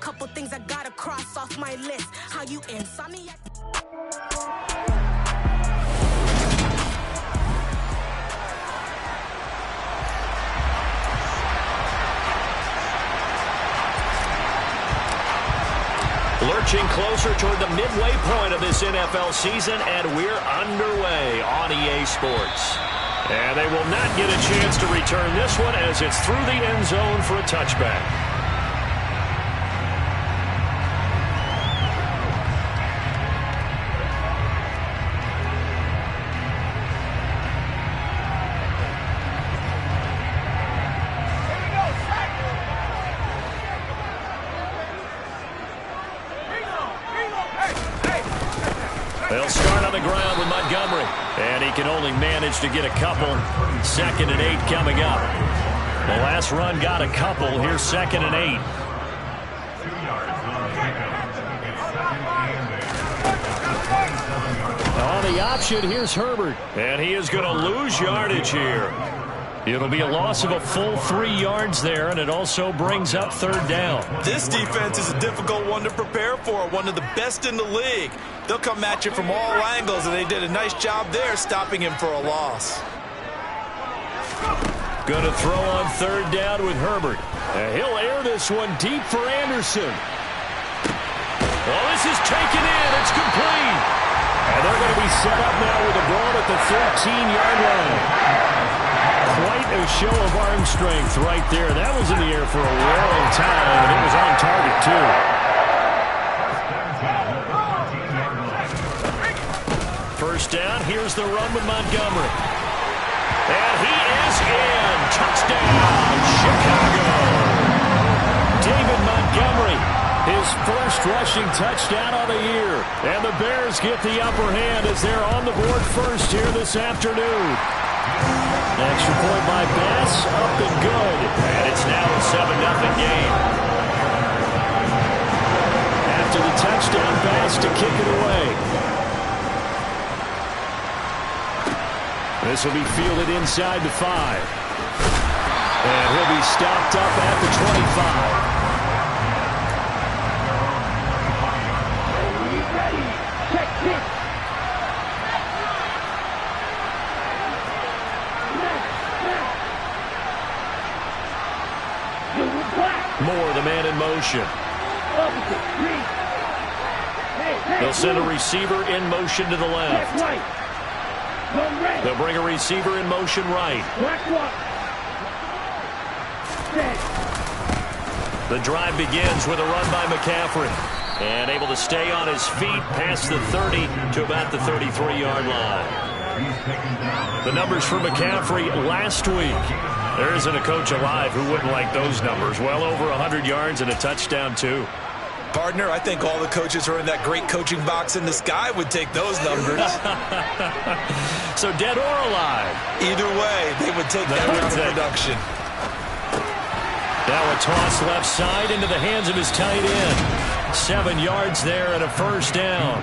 couple things I gotta cross off my list. How you insomniac? Lurching closer toward the midway point of this NFL season, and we're underway on EA Sports. And they will not get a chance to return this one as it's through the end zone for a touchback. They'll start on the ground with Montgomery. And he can only manage to get a couple. 2nd and 8 coming up. The last run got a couple. Here's 2nd and 8. On the option, here's Herbert. And he is going to lose yardage here. It'll be a loss of a full 3 yards there, and it also brings up 3rd down. This defense is a difficult one to prepare for, one of the best in the league. They'll come at you from all angles, and they did a nice job there stopping him for a loss. Going to throw on 3rd down with Herbert. And he'll air this one deep for Anderson. Well, this is taken in. It's complete. And they're going to be set up now with a ball at the 13-yard line. Quite a show of arm strength right there. That was in the air for a long time, and it was on target, too. First down, here's the run with Montgomery. And he is in. Touchdown, Chicago. David Montgomery, his first rushing touchdown of the year. And the Bears get the upper hand as they're on the board first here this afternoon. Extra point by Bass, up and good. And it's now a 7-0 game. After the touchdown, Bass to kick it away. This will be fielded inside the 5. And he'll be stopped up at the 25. Moore, the man in motion. They'll send a receiver in motion to the left. They'll bring a receiver in motion right. The drive begins with a run by McCaffrey. And able to stay on his feet past the 30 to about the 33-yard line. The numbers for McCaffrey last week. There isn't a coach alive who wouldn't like those numbers. Well over 100 yards and a touchdown, too. Partner, I think all the coaches who are in that great coaching box in the sky would take those numbers. So dead or alive? Either way, they would take that kind of production. Now a toss left side into the hands of his tight end. 7 yards there and a first down.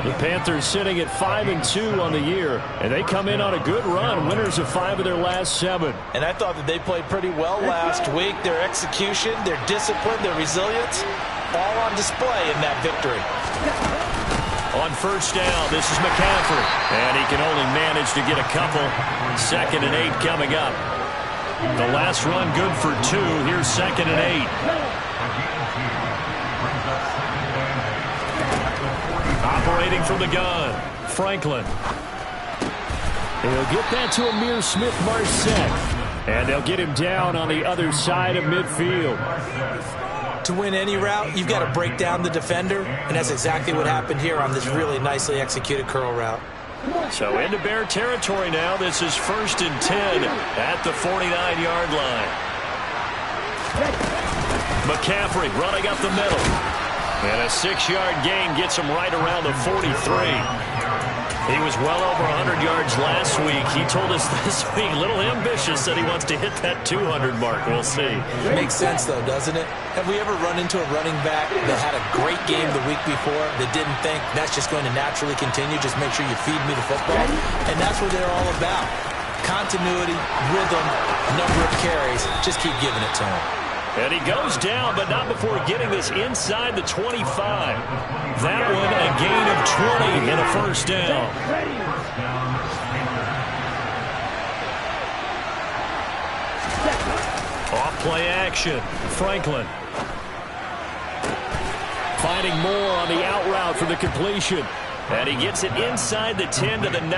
The Panthers sitting at 5-2 on the year, and they come in on a good run, winners of 5 of their last 7. And I thought that they played pretty well last week. Their execution, their discipline, their resilience, all on display in that victory. On first down, this is McCaffrey, and he can only manage to get a couple. 2nd and 8 coming up. The last run good for 2. Here's 2nd and 8. Operating from the gun, Franklin. He'll get that to Amir Smith-Marset. And they'll get him down on the other side of midfield. To win any route, you've got to break down the defender, and that's exactly what happened here on this really nicely executed curl route. So into Bear territory now. This is 1st and 10 at the 49-yard line. McCaffrey running up the middle. And a 6-yard gain gets him right around the 43. He was well over 100 yards last week. He told us this week, a little ambitious, that he wants to hit that 200 mark. We'll see. Makes sense, though, doesn't it? Have we ever run into a running back that had a great game the week before that didn't think that's just going to naturally continue, just make sure you feed me the football? And that's what they're all about. Continuity, rhythm, number of carries. Just keep giving it to him. And he goes down, but not before getting this inside the 25. That one a gain of 20 and a first down. Off play action. Franklin. Finding more on the out route for the completion. And he gets it inside the 10 to the 9.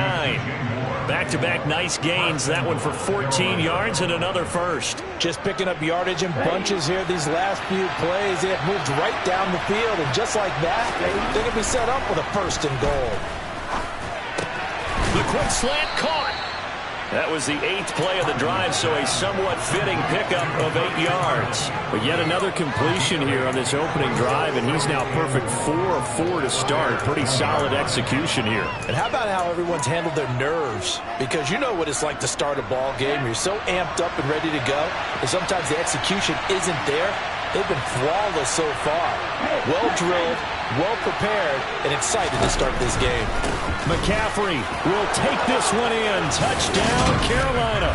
Back-to-back nice gains. That one for 14 yards and another first. Just picking up yardage in bunches here these last few plays. They have moved right down the field, and just like that, they can be set up with a first and goal. The quick slant caught. That was the 8th play of the drive, so a somewhat fitting pickup of 8 yards. But yet another completion here on this opening drive, and he's now perfect 4 of 4 to start. Pretty solid execution here. And how about how everyone's handled their nerves? Because you know what it's like to start a ball game. You're so amped up and ready to go, and sometimes the execution isn't there. They've been flawless so far. Well drilled, well prepared, and excited to start this game. McCaffrey will take this one in. Touchdown, Carolina.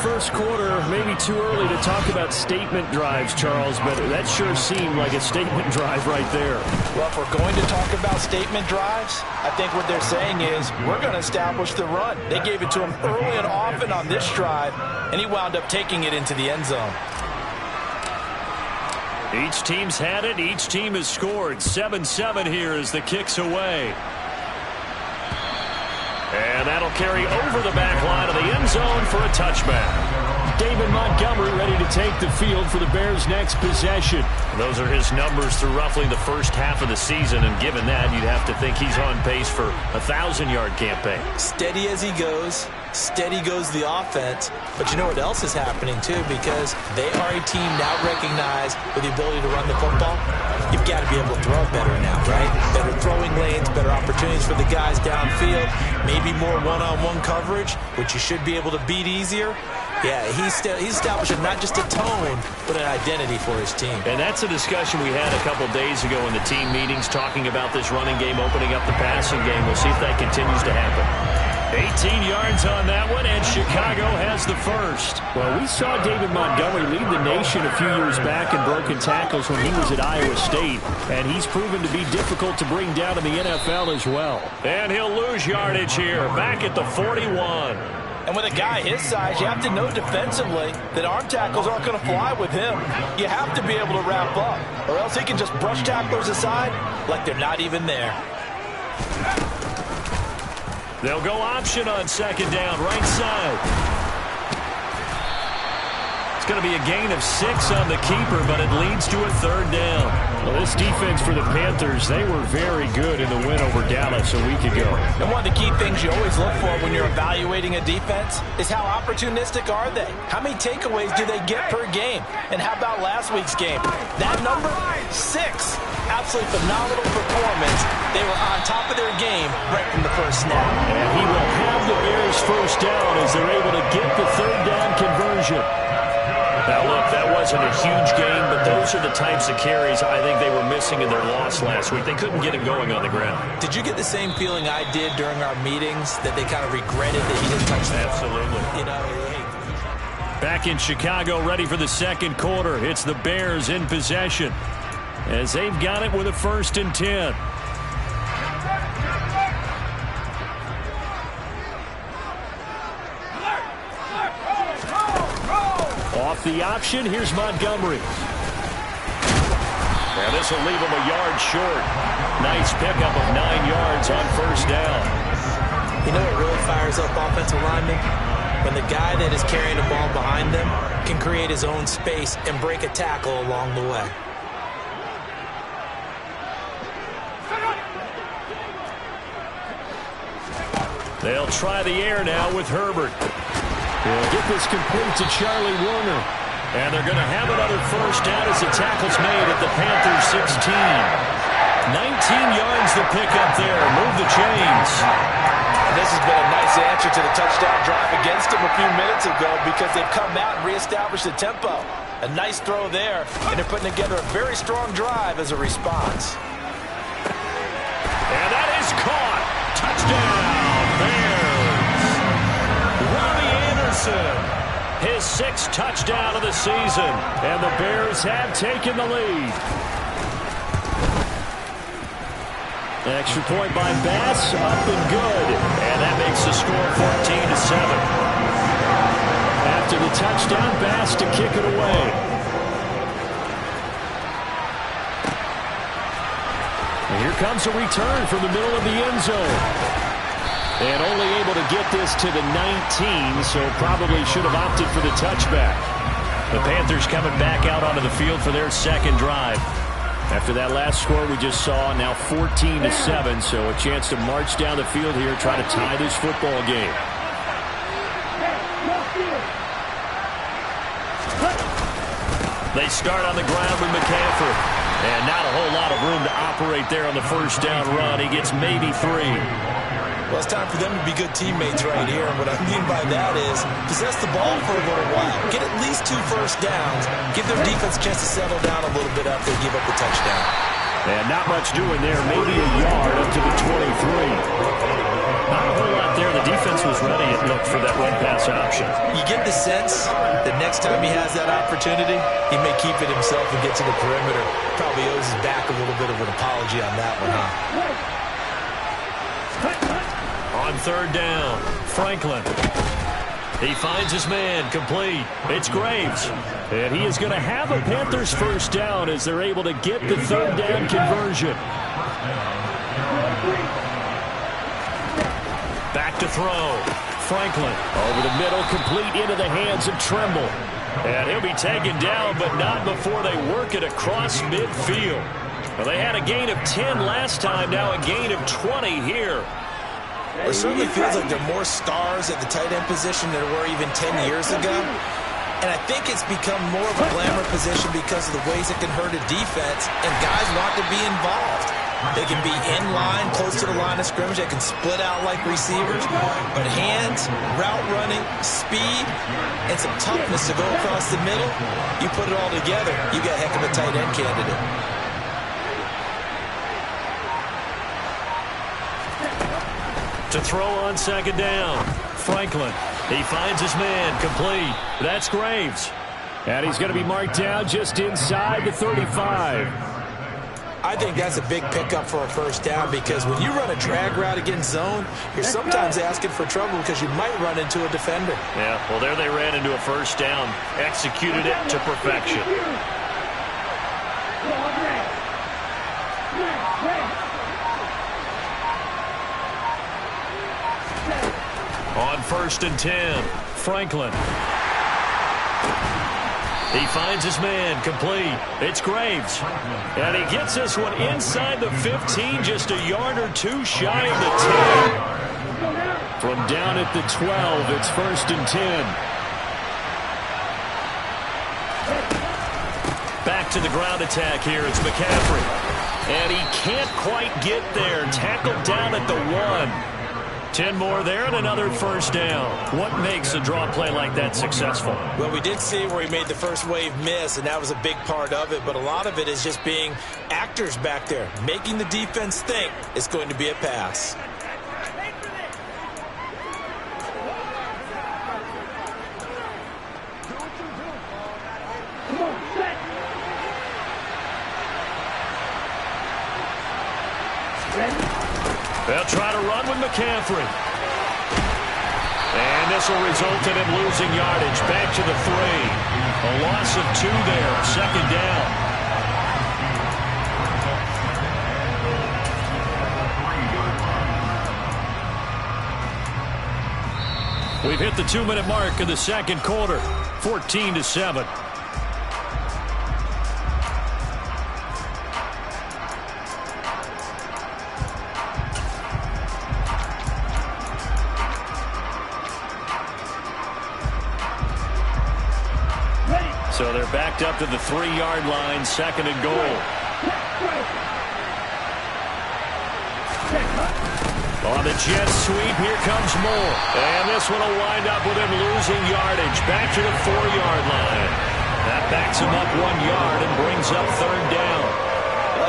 First quarter, maybe too early to talk about statement drives, Charles, but that sure seemed like a statement drive right there. Well, if we're going to talk about statement drives, I think what they're saying is we're going to establish the run. They gave it to him early and often on this drive, and he wound up taking it into the end zone. Each team's had it. Each team has scored. 7-7 here as the kick's away. And that'll carry over the back line of the end zone for a touchback. David Montgomery ready to take the field for the Bears' next possession. Those are his numbers through roughly the first half of the season, and given that, you'd have to think he's on pace for a 1,000-yard campaign. Steady as he goes. Steady goes the offense. But you know what else is happening, too, because they are a team now recognized with the ability to run the football. You've got to be able to throw better now, right? Better throwing lanes, better opportunities for the guys downfield, maybe more one-on-one coverage, which you should be able to beat easier. Yeah, he's establishing not just a tone, but an identity for his team. And that's a discussion we had a couple days ago in the team meetings, talking about this running game, opening up the passing game. We'll see if that continues to happen. 18 yards on that one, and Chicago has the first. Well, we saw David Montgomery lead the nation a few years back in broken tackles when he was at Iowa State, and he's proven to be difficult to bring down in the NFL as well. And he'll lose yardage here, back at the 41. And with a guy his size, you have to know defensively that arm tackles aren't going to fly with him. You have to be able to wrap up, or else he can just brush tacklers aside like they're not even there. They'll go option on second down, right side. It's going to be a gain of 6 on the keeper, but it leads to a third down. Well, this defense for the Panthers, they were very good in the win over Dallas a week ago. And one of the key things you always look for when you're evaluating a defense is how opportunistic are they? How many takeaways do they get per game? And how about last week's game? That number, 6. Absolutely phenomenal performance. They were on top of their game right from the first snap. And he will have the Bears first down as they're able to get the third down conversion. Now, look, that wasn't a huge gain, but those are the types of carries I think they were missing in their loss last week. They couldn't get it going on the ground. Did you get the same feeling I did during our meetings, that they kind of regretted that he didn't touch that? Absolutely. You know, back in Chicago, ready for the second quarter. It's the Bears in possession as they've got it with a 1st and 10. Off the option, here's Montgomery. And this will leave him a yard short. Nice pickup of 9 yards on first down. You know what really fires up offensive linemen? When the guy that is carrying the ball behind them can create his own space and break a tackle along the way. They'll try the air now with Herbert. They'll get this complete to Charlie Warner. And they're going to have another first down as the tackle's made at the Panthers 16. 19 yards to pick up there. Move the chains. This has been a nice answer to the touchdown drive against them a few minutes ago, because they've come out and reestablished the tempo. A nice throw there, and they're putting together a very strong drive as a response. And that is caught. Touchdown, Bears. Robbie Anderson His 6th touchdown of the season. And the Bears have taken the lead. Extra point by Bass, up and good. And that makes the score 14-7. After the touchdown, Bass to kick it away. And here comes a return from the middle of the end zone. And only able to get this to the 19, so probably should have opted for the touchback. The Panthers coming back out onto the field for their second drive. After that last score we just saw, now 14-7, so a chance to march down the field here, try to tie this football game. They start on the ground with McCaffrey. And not a whole lot of room to operate there on the first down run. He gets maybe 3. Well, it's time for them to be good teammates right here. And what I mean by that is possess the ball for a little while. Get at least 2 first downs. Give their defense a chance to settle down a little bit after they give up the touchdown. And not much doing there. Maybe a yard up to the 23. Not a whole lot there. The defense was ready, it looked, for that run-pass option. You get the sense that next time he has that opportunity, he may keep it himself and get to the perimeter. Probably owes his back a little bit of an apology on that one, huh? On third down, Franklin. He finds his man, complete. It's Graves. And he is going to have a Panthers first down as they're able to get the third down conversion. Back to throw. Franklin over the middle, complete into the hands of Tremble. And he'll be taken down, but not before they work it across midfield. Well, they had a gain of 10 last time, now a gain of 20 here. It certainly feels like there are more stars at the tight end position than there were even 10 years ago. And I think it's become more of a glamour position because of the ways it can hurt a defense, and guys want to be involved. They can be in line, close to the line of scrimmage. They can split out like receivers. But hands, route running, speed, and some toughness to go across the middle, you put it all together, you got a heck of a tight end candidate. To throw on second down, Franklin. He finds his man, complete. That's Graves. And he's going to be marked down just inside the 35. I think that's a big pickup for a first down because when you run a drag route against zone, you're sometimes asking for trouble because you might run into a defender. Yeah, well, there they ran into a first down, executed it to perfection. On 1st and 10, Franklin. He finds his man, complete. It's Graves. And he gets this one inside the 15, just a yard or 2 shy of the 10. From down at the 12, it's 1st and 10. Back to the ground attack here. It's McCaffrey. And he can't quite get there. Tackled down at the 1. 10 more there and another first down. What makes a draw play like that successful? Well, we did see where he made the first wave miss, and that was a big part of it. But a lot of it is just being actors back there, making the defense think it's going to be a pass. They'll try to run with McCaffrey. And this will result in him losing yardage. Back to the 3. A loss of 2 there. Second down. We've hit the 2-minute mark in the second quarter. 14-7. So they're backed up to the 3-yard line, 2nd and goal. On the jet sweep, here comes more. And this one will wind up with him losing yardage. Back to the 4-yard line. That backs him up 1 yard and brings up 3rd down.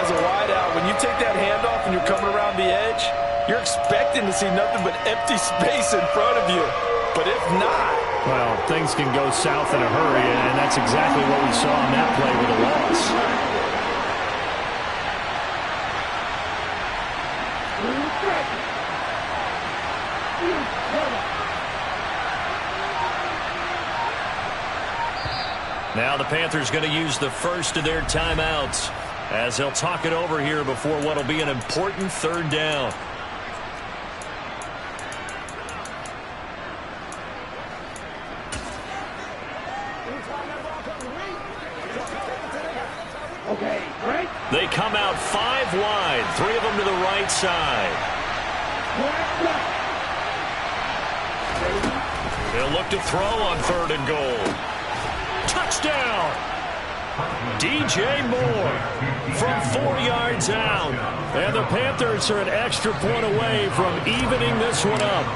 As a wideout, when you take that handoff and you're coming around the edge, you're expecting to see nothing but empty space in front of you. But if not, Well, things can go south in a hurry, and that's exactly what we saw on that play with a loss. Now the Panthers going to use the first of their timeouts as they'll talk it over here before what will be an important third down. They come out 5 wide, 3 of them to the right side. They'll look to throw on 3rd and goal. Touchdown! DJ Moore from 4 yards out. And the Panthers are an extra point away from evening this one up.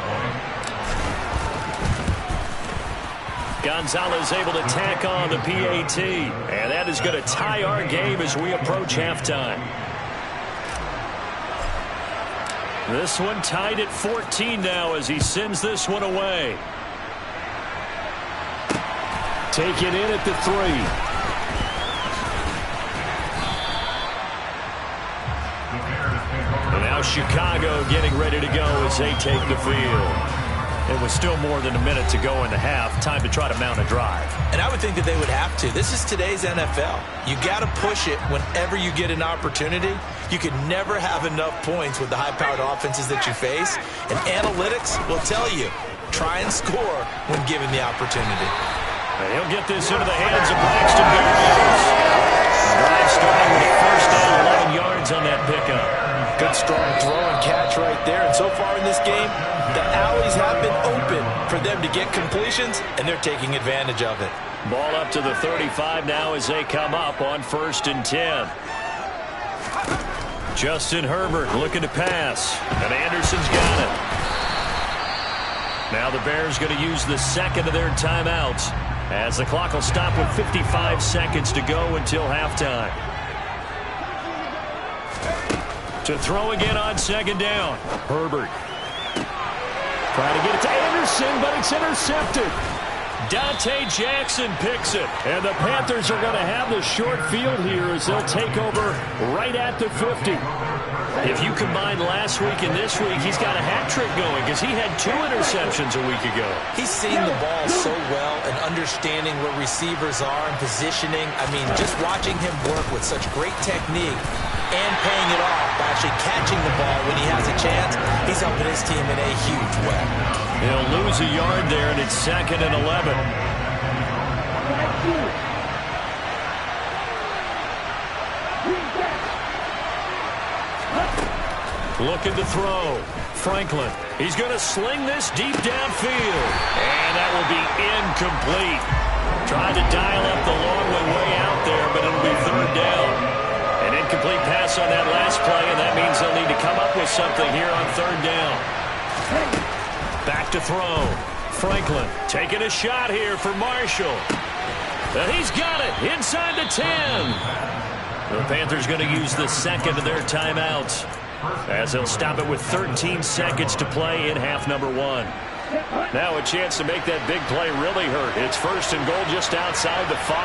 Gonzalez able to tack on the PAT. And that is going to tie our game as we approach halftime. This one tied at 14 now as he sends this one away. Taken in at the 3. And now Chicago getting ready to go as they take the field. It was still more than a minute to go in the half. Time to try to mount a drive. And I would think that they would have to. This is today's NFL. You got to push it whenever you get an opportunity. You can never have enough points with the high-powered offenses that you face. And analytics will tell you, try and score when given the opportunity. And he'll get this into the hands of Braxton Berrios. Drive starting with a first down, 11 yards on that pickup. Good strong throw and catch right there. And so far in this game, the alleys have been open for them to get completions, and they're taking advantage of it. Ball up to the 35 now as they come up on 1st and 10. Justin Herbert looking to pass, and Anderson's got it. Now the Bears going to use the second of their timeouts as the clock will stop with 55 seconds to go until halftime. To throw again on 2nd down. Herbert. Trying to get it to Anderson, but it's intercepted. Dante Jackson picks it. And the Panthers are going to have the short field here as they'll take over right at the 50. If you combine last week and this week, he's got a hat trick going because he had 2 interceptions a week ago. He's seen the ball so well and understanding where receivers are and positioning. I mean, just watching him work with such great technique and paying it off by actually catching the ball when he has a chance, he's helping his team in a huge way. He'll lose a yard there, and it's 2nd and 11. Looking to throw. Franklin. He's going to sling this deep downfield. And that will be incomplete. Trying to dial up the long way out there, but it'll be 3rd down. An incomplete pass on that last play, and that means they'll need to come up with something here on 3rd down. Back to throw. Franklin taking a shot here for Marshall. And he's got it inside the 10. The Panthers going to use the second of their timeouts as they'll stop it with 13 seconds to play in half number 1. Now a chance to make that big play really hurt. It's 1st and goal just outside the 5.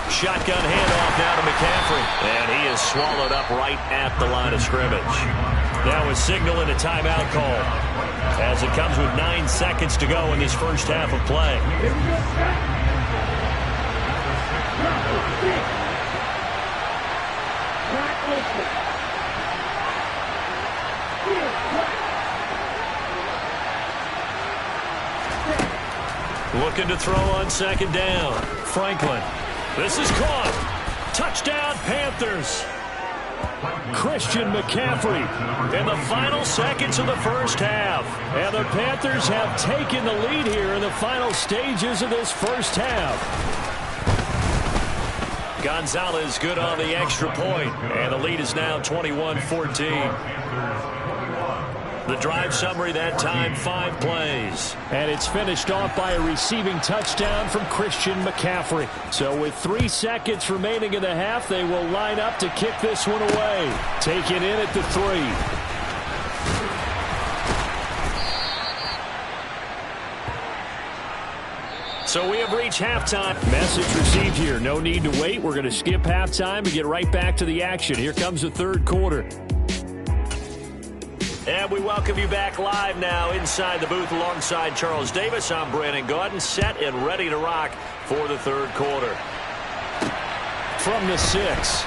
Shotgun handoff now to McCaffrey. And he is swallowed up right at the line of scrimmage. Now a signal and a timeout call as it comes with 9 seconds to go in this first half of play. Looking to throw on 2nd down. Franklin. This is caught. Touchdown, Panthers. Christian McCaffrey in the final seconds of the first half. And the Panthers have taken the lead here in the final stages of this first half. Gonzalez good on the extra point. And the lead is now 21-14. The drive summary that time, 5 plays. And it's finished off by a receiving touchdown from Christian McCaffrey. So with 3 seconds remaining in the half, they will line up to kick this one away. Take it in at the 3. So we have reached halftime. Message received here. No need to wait. We're going to skip halftime and get right back to the action. Here comes the third quarter. And we welcome you back live now inside the booth alongside Charles Davis. I'm Brandon Gaudin, set and ready to rock for the third quarter. From the 6.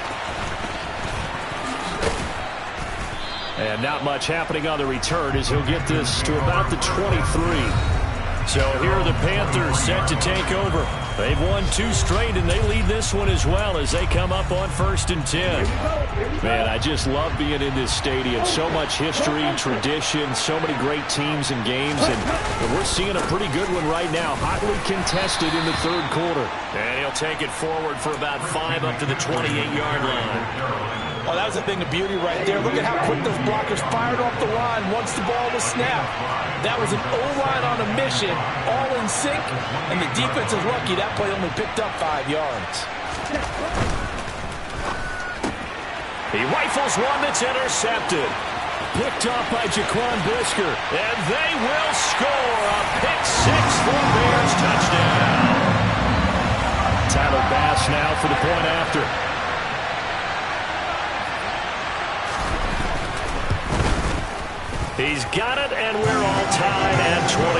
And not much happening on the return as he'll get this to about the 23. So here are the Panthers set to take over. They've won 2 straight, and they lead this one as well as they come up on 1st and 10. Man, I just love being in this stadium. So much history, tradition, so many great teams and games, and we're seeing a pretty good one right now. Hotly contested in the third quarter. And he'll take it forward for about 5 up to the 28-yard line. Oh, that was a thing of beauty right there. Look at how quick those blockers fired off the line once the ball was snapped. That was an O-line on a mission, all in sync, and the defense is lucky that play only picked up 5 yards. He rifles one that's intercepted. Picked off by Jaquan Brisker, and they will score a pick 6 for Bears touchdown. Tyler Bass now for the point after. He's got it, and we're all tied at 21.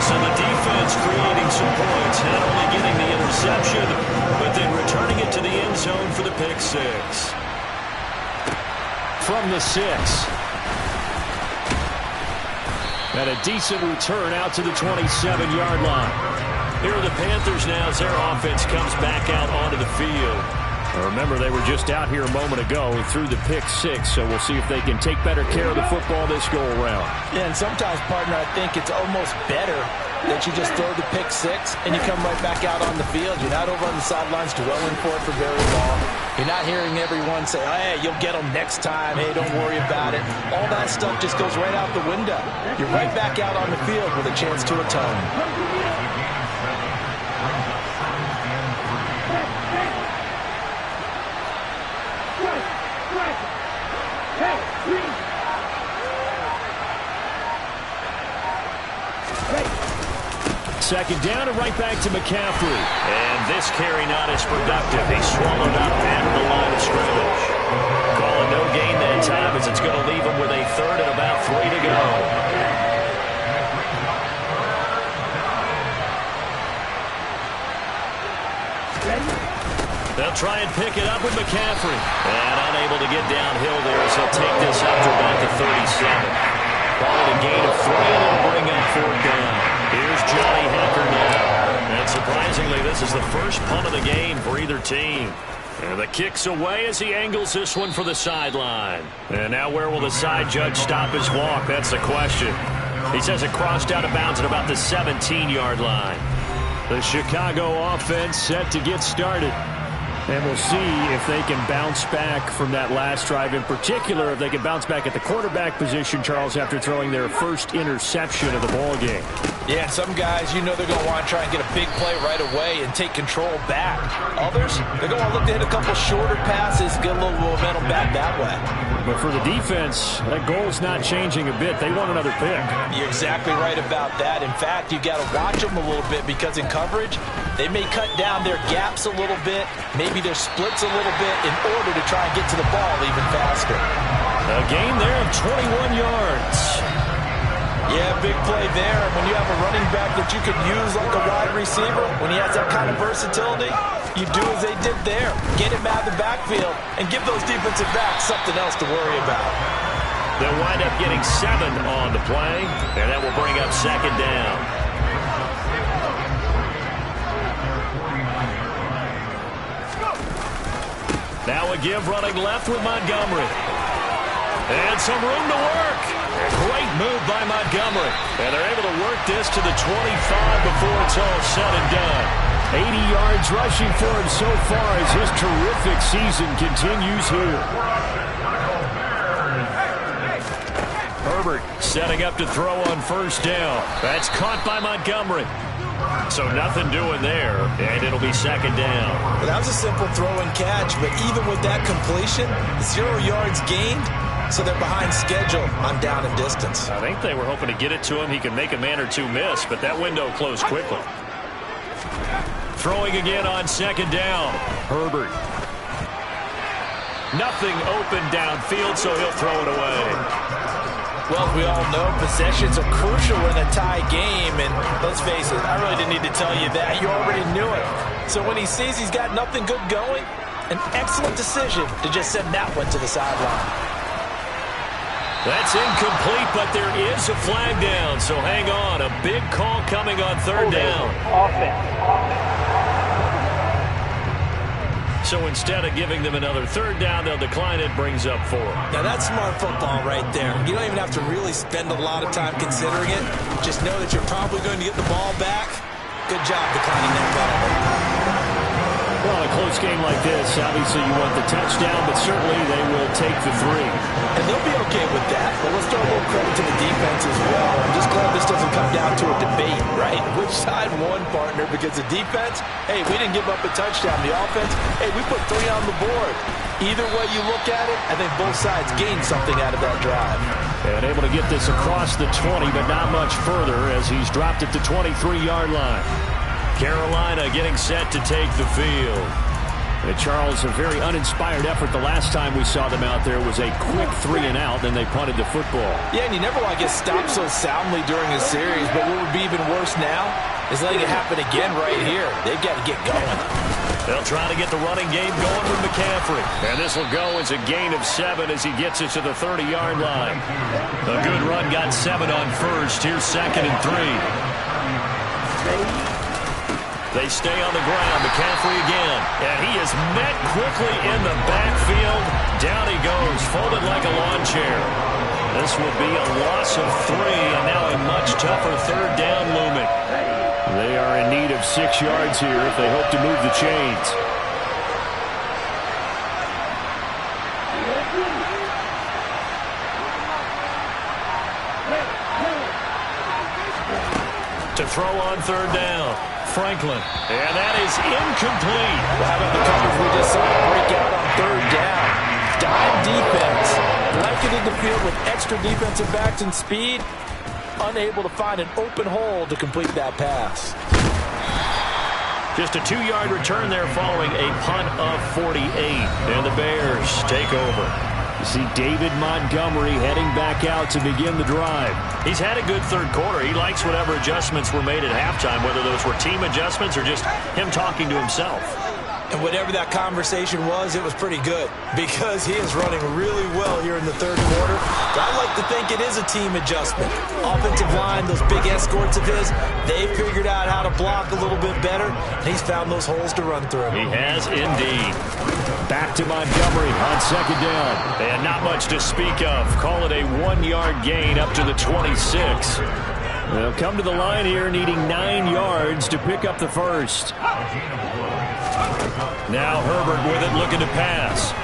So the defense creating some points, not only getting the interception, but then returning it to the end zone for the pick 6. From the 6. And a decent return out to the 27-yard line. Here are the Panthers now as their offense comes back out onto the field. Remember, they were just out here a moment ago through the pick 6, so we'll see if they can take better care of the football this go-around. Yeah, and sometimes, partner, I think it's almost better that you just throw the pick 6 and you come right back out on the field. You're not over on the sidelines dwelling for it for very long. You're not hearing everyone say, oh, hey, you'll get them next time. Hey, don't worry about it. All that stuff just goes right out the window. You're right back out on the field with a chance to atone. Second down and right back to McCaffrey. And this carry not as productive. He swallowed up at the line of scrimmage. Calling no gain that time as it's going to leave him with a third and about 3 to go. They'll try and pick it up with McCaffrey. And unable to get downhill there as he'll take this up to about the 37. Call it a gain of 3 and it'll bring up 4th down. Here's Johnny Hecker now. And surprisingly, this is the first punt of the game for either team. And the kick's away as he angles this one for the sideline. And now where will the side judge stop his walk? That's the question. He says it crossed out of bounds at about the 17-yard line. The Chicago offense set to get started. And we'll see if they can bounce back from that last drive. In particular, if they can bounce back at the quarterback position, Charles, after throwing their first interception of the ballgame. Yeah, some guys, you know they're going to want to try and get a big play right away and take control back. Others, they're going to look to hit a couple shorter passes, get a little momentum back that way. But for the defense, that goal's not changing a bit. They want another pick. You're exactly right about that. In fact, you got to watch them a little bit because in coverage, they may cut down their gaps a little bit, maybe their splits a little bit in order to try and get to the ball even faster. A gain there of 21 yards. Yeah, big play there. And when you have a running back that you could use like a wide receiver, when he has that kind of versatility, you do as they did there. Get him out of the backfield and give those defensive backs something else to worry about. They'll wind up getting 7 on the play, and that will bring up 2nd down. Now a give running left with Montgomery. And some room to work. Great move by Montgomery. And they're able to work this to the 25 before it's all said and done. 80 yards rushing for him so far as his terrific season continues here. Herbert setting up to throw on 1st down. That's caught by Montgomery. So nothing doing there, and it'll be second down. Well, that was a simple throw and catch, but even with that completion, 0 yards gained, so they're behind schedule on down and distance. I think they were hoping to get it to him. He could make a man or two miss, but that window closed quickly. Throwing again on second down. Herbert. Nothing open downfield, so he'll throw it away. Well, we all know possessions are crucial in a tie game, and let's face it, I really didn't need to tell you that. You already knew it. So when he sees he's got nothing good going, an excellent decision to just send that one to the sideline. That's incomplete, but there is a flag down, so hang on. A big call coming on third down. So instead of giving them another third down, they'll decline it, brings up 4. Now that's smart football right there. You don't even have to really spend a lot of time considering it. Just know that you're probably going to get the ball back. Good job declining that penalty. Well, a close game like this, obviously you want the touchdown, but certainly they will take the 3. And they'll be okay with that, but let's throw a little credit to the defense as well. I'm just glad this doesn't come down to a debate, right? Which side won, partner? Because the defense, hey, we didn't give up a touchdown. The offense, hey, we put 3 on the board. Either way you look at it, I think both sides gained something out of that drive. And able to get this across the 20, but not much further as he's dropped at the 23-yard line. Carolina getting set to take the field. And Charles, a very uninspired effort. The last time we saw them out there was a quick 3 and out, then they punted the football. Yeah, and you never want to get stopped so soundly during a series, but what would be even worse now is letting it happen again right here. They've got to get going. They'll try to get the running game going with McCaffrey. And this will go as a gain of 7 as he gets it to the 30-yard line. A good run got 7 on first. Here's 2nd and 3. They stay on the ground. McCaffrey again. And he is met quickly in the backfield. Down he goes, folded like a lawn chair. This will be a loss of 3, and now a much tougher third down looming. They are in need of 6 yards here if they hope to move the chains. To throw on third down. Franklin. And that is incomplete. How about the coverage we just saw break out on third down? Dime defense. Blanketed the field with extra defensive backs and speed. Unable to find an open hole to complete that pass. Just a 2-yard return there following a punt of 48. And the Bears take over. You see David Montgomery heading back out to begin the drive. He's had a good third quarter. He likes whatever adjustments were made at halftime, whether those were team adjustments or just him talking to himself. And whatever that conversation was, it was pretty good because he is running really well here in the third quarter. But I like to think it is a team adjustment. Offensive line, those big escorts of his, they figured out how to block a little bit better, and he's found those holes to run through. He has indeed. Back to Montgomery on second down. And not much to speak of. Call it a 1-yard gain up to the 26. They'll come to the line here needing 9 yards to pick up the first. Now Herbert with it, looking to pass.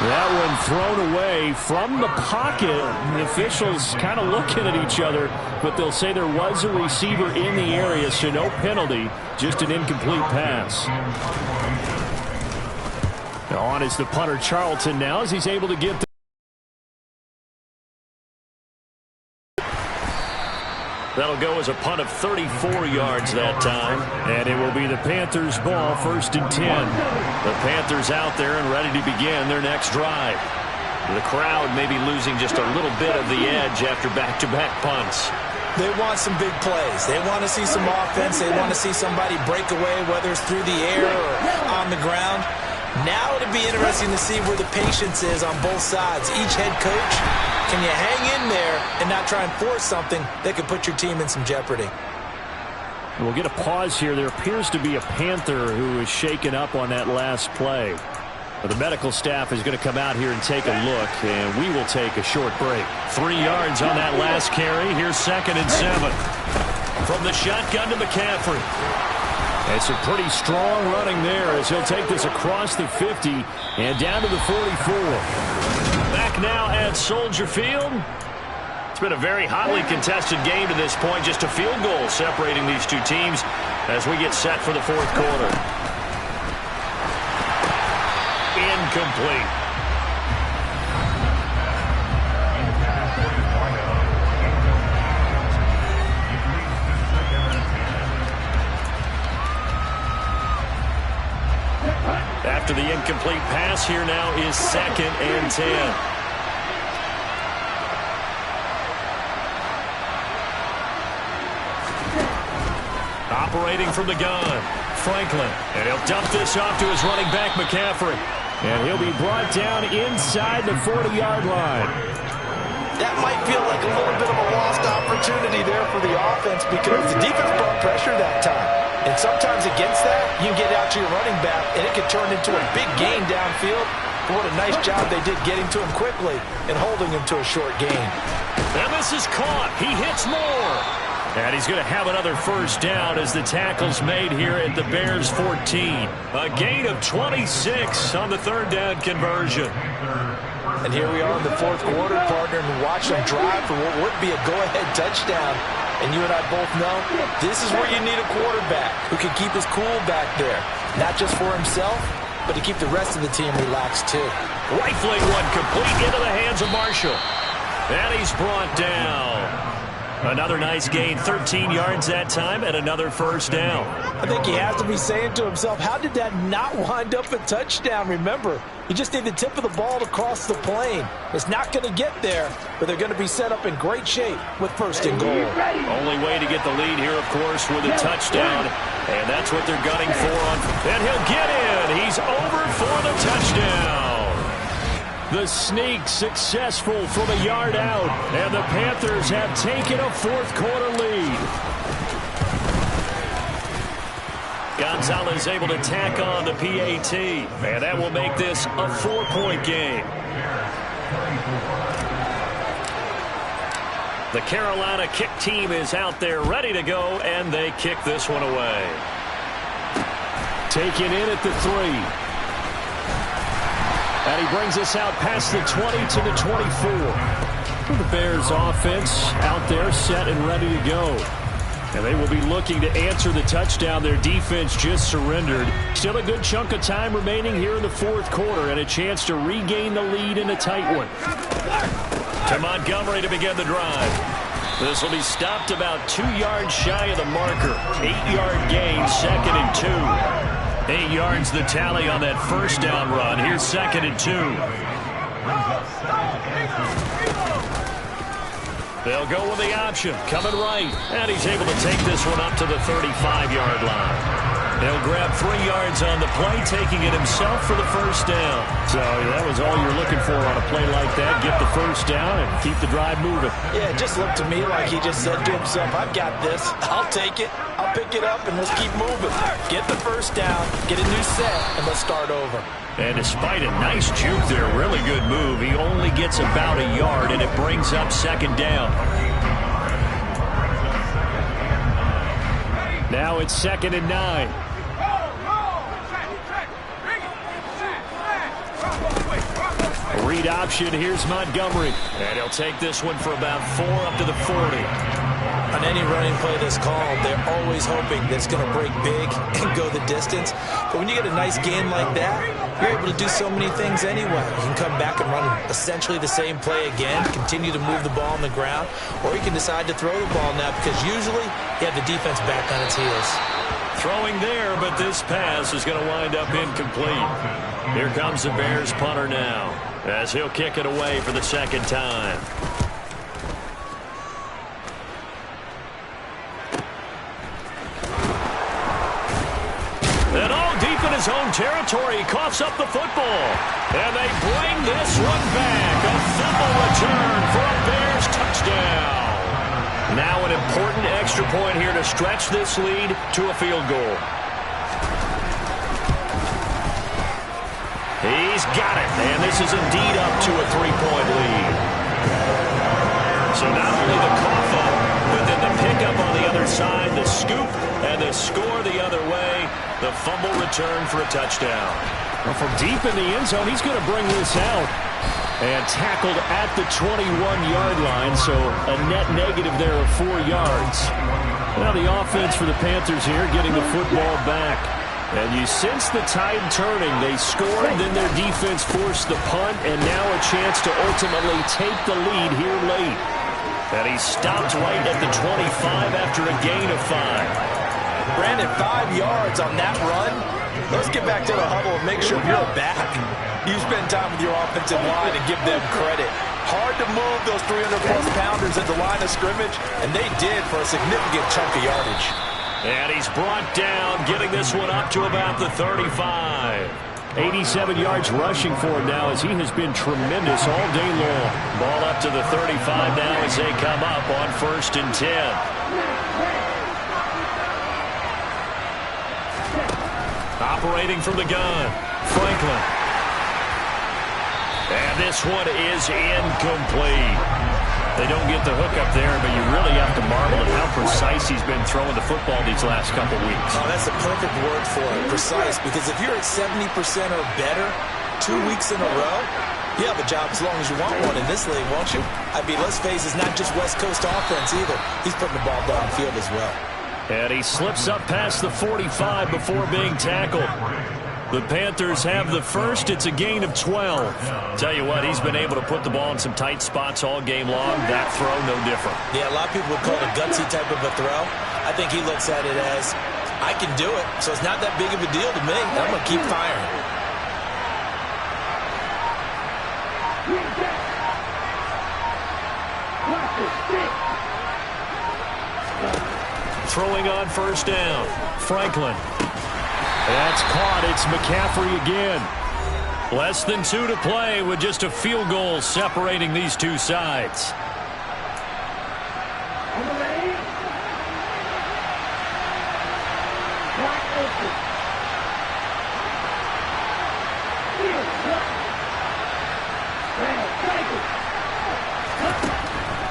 That one thrown away from the pocket. The officials kind of looking at each other, but they'll say there was a receiver in the area, so no penalty, just an incomplete pass. On is the punter Charlton now as he's able to get the That'll go as a punt of 34 yards that time. And it will be the Panthers' ball, 1st and 10. The Panthers out there and ready to begin their next drive. The crowd may be losing just a little bit of the edge after back-to-back punts. They want some big plays. They want to see some offense. They want to see somebody break away, whether it's through the air or on the ground. Now it'll be interesting to see where the patience is on both sides. Each head coach, can you hang in there and not try and force something that could put your team in some jeopardy? We'll get a pause here. There appears to be a Panther who is shaken up on that last play. But the medical staff is going to come out here and take a look, and we will take a short break. 3 yards on that last carry. Here's 2nd and 7. From the shotgun to McCaffrey. It's a pretty strong running there as he'll take this across the 50 and down to the 44. Back now at Soldier Field. It's been a very hotly contested game to this point. Just a field goal separating these two teams as we get set for the fourth quarter. Incomplete. After the incomplete pass, here now is 2nd and 10. Operating from the gun, Franklin. And he'll dump this off to his running back, McCaffrey. And he'll be brought down inside the 40-yard line. That might feel like a little bit of a lost opportunity there for the offense because the defense brought pressure that time. And sometimes against that, you can get out to your running back, and it could turn into a big gain downfield. But what a nice job they did getting to him quickly and holding him to a short gain. And this is caught. He hits more. And he's going to have another first down as the tackle's made here at the Bears 14. A gain of 26 on the third down conversion. And here we are in the fourth quarter, partner, and watch them drive for what would be a go-ahead touchdown. And you and I both know this is where you need a quarterback who can keep his cool back there. Not just for himself, but to keep the rest of the team relaxed too. Rifling one complete into the hands of Marshall. And he's brought down. Another nice gain, 13 yards that time, and another first down. I think he has to be saying to himself, how did that not wind up a touchdown? Remember, you just need the tip of the ball to cross the plane. It's not going to get there, but they're going to be set up in great shape with 1st and goal. Only way to get the lead here, of course, with a touchdown, and that's what they're gunning for. And he'll get in. He's over for the touchdown. The sneak successful from a yard out, and the Panthers have taken a fourth quarter lead. Gonzalez able to tack on the PAT, and that will make this a 4-point game. The Carolina kick team is out there ready to go, and they kick this one away. Taken in at the 3. And he brings us out past the 20 to the 24. The Bears offense out there set and ready to go. And they will be looking to answer the touchdown their defense just surrendered. Still a good chunk of time remaining here in the fourth quarter and a chance to regain the lead in a tight one. To Montgomery to begin the drive. This will be stopped about 2 yards shy of the marker. 8-yard gain, 2nd and 2. 8 yards the tally on that first down run. Here's 2nd and 2. They'll go with the option. Coming right. And he's able to take this one up to the 35-yard line. He'll grab 3 yards on the play, taking it himself for the first down. So that was all you're looking for on a play like that. Get the first down and keep the drive moving. Yeah, it just looked to me like he just said to himself, I've got this. I'll take it. I'll pick it up, and let's keep moving. Get the first down, get a new set, and let's start over. And despite a nice juke there, really good move, he only gets about a yard, and it brings up 2nd down. Now it's 2nd and 9. Read option, here's Montgomery. And he'll take this one for about 4 up to the 40. On any running play that's called, they're always hoping that it's going to break big and go the distance. But when you get a nice game like that, you're able to do so many things anyway. You can come back and run essentially the same play again, continue to move the ball on the ground, or you can decide to throw the ball now because usually you have the defense back on its heels. Throwing there, but this pass is going to wind up incomplete. Here comes the Bears punter now, as he'll kick it away for the 2nd time. And all deep in his own territory, he coughs up the football. And they bring this one back. A fumble return for a Bears touchdown. Now an important extra point here to stretch this lead to a field goal. He's got it, and this is indeed up to a 3-point lead. So not only the cough up, but then the pickup on the other side, the scoop, and the score the other way, the fumble return for a touchdown. Well, from deep in the end zone, he's going to bring this out. And tackled at the 21-yard line, so a net negative there of 4 yards. Now the offense for the Panthers here getting the football back. And you sense the tide turning. They scored, then their defense forced the punt, and now a chance to ultimately take the lead here late. And he stopped right at the 25 after a gain of 5. Brandon, 5 yards on that run. Let's get back to the huddle and make sure you're back. You spend time with your offensive line and give them credit. Hard to move those 300-plus pounders at the line of scrimmage, and they did for a significant chunk of yardage. And he's brought down, getting this one up to about the 35. 87 yards rushing for him now as he has been tremendous all day long. Ball up to the 35 now as they come up on 1st and 10. Operating from the gun, Franklin. And this one is incomplete. They don't get the hook up there, but you really have to marvel at how precise he's been throwing the football these last couple weeks. Oh, that's the perfect word for it, precise, because if you're at 70% or better 2 weeks in a row, you have a job as long as you want one in this league, won't you? I mean, let's face it, it's not just West Coast offense either. He's putting the ball downfield as well. And he slips up past the 45 before being tackled. The Panthers have the first. It's a gain of 12. Tell you what, he's been able to put the ball in some tight spots all game long. That throw, no different. Yeah, a lot of people would call it a gutsy type of a throw. I think he looks at it as, I can do it, so it's not that big of a deal to me. I'm going to keep firing. Throwing on 1st down. Franklin. That's caught. It's McCaffrey again. Less than 2 to play with just a field goal separating these two sides.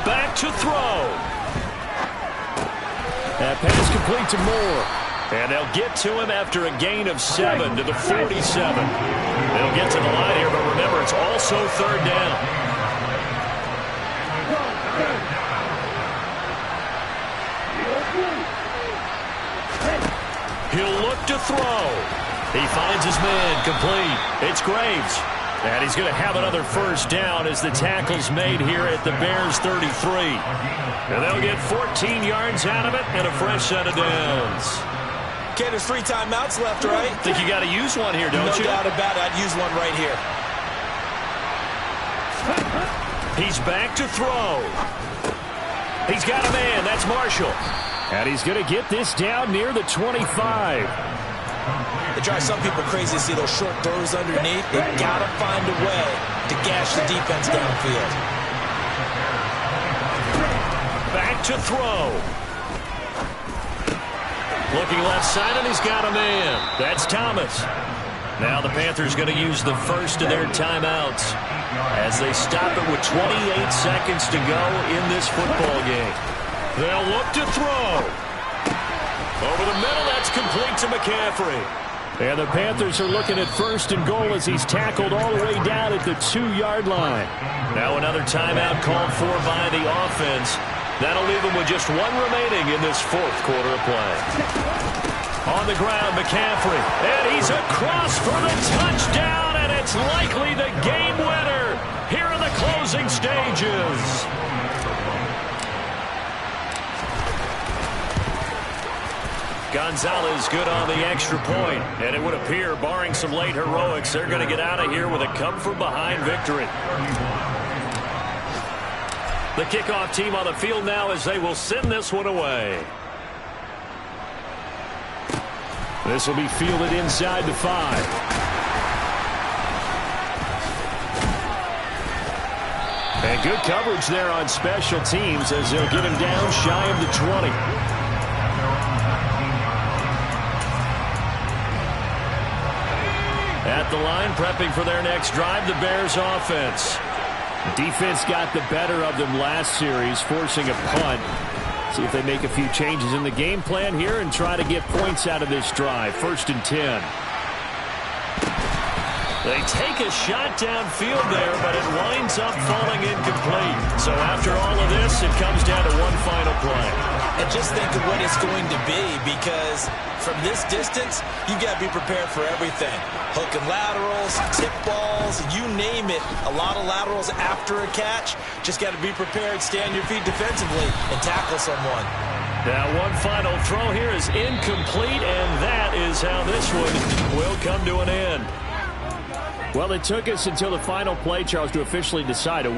Back to throw. That pass complete to Moore. And they'll get to him after a gain of 7 to the 47. They'll get to the line here, but remember, it's also 3rd down. He'll look to throw. He finds his man, complete. It's Graves. And he's going to have another 1st down as the tackle's made here at the Bears' 33. And they'll get 14 yards out of it and a fresh set of downs. Okay, there's 3 timeouts left, right? Think you got to use one here, don't you? No doubt about it. I'd use one right here. He's back to throw. He's got a man. That's Marshall. And he's going to get this down near the 25. It drives some people crazy to see those short throws underneath. They got to find a way to gash the defense downfield. Back to throw. Looking left side, and he's got a man. That's Thomas. Now the Panthers going to use the first of their timeouts as they stop it with 28 seconds to go in this football game. They'll look to throw. Over the middle, that's complete to McCaffrey. And the Panthers are looking at 1st and goal as he's tackled all the way down at the 2-yard line. Now another timeout called for by the offense. That'll leave them with just 1 remaining in this 4th quarter of play. On the ground, McCaffrey. And he's across for the touchdown, and it's likely the game winner here in the closing stages. Gonzalez good on the extra point, and it would appear, barring some late heroics, they're going to get out of here with a come-from-behind victory. The kickoff team on the field now as they will send this one away. This will be fielded inside the 5. And good coverage there on special teams as they'll get him down shy of the 20. At the line, prepping for their next drive, the Bears offense. Defense got the better of them last series, forcing a punt. See if they make a few changes in the game plan here and try to get points out of this drive. 1st and 10. They take a shot downfield there, but it winds up falling incomplete. So after all of this, it comes down to one final play. And just think of what it's going to be, because from this distance, you've got to be prepared for everything. Hook and laterals, tip balls, you name it. A lot of laterals after a catch. Just got to be prepared, stay on your feet defensively, and tackle someone. Now one final throw here is incomplete, and that is how this one will come to an end. Well, it took us until the final play, Charles, to officially decide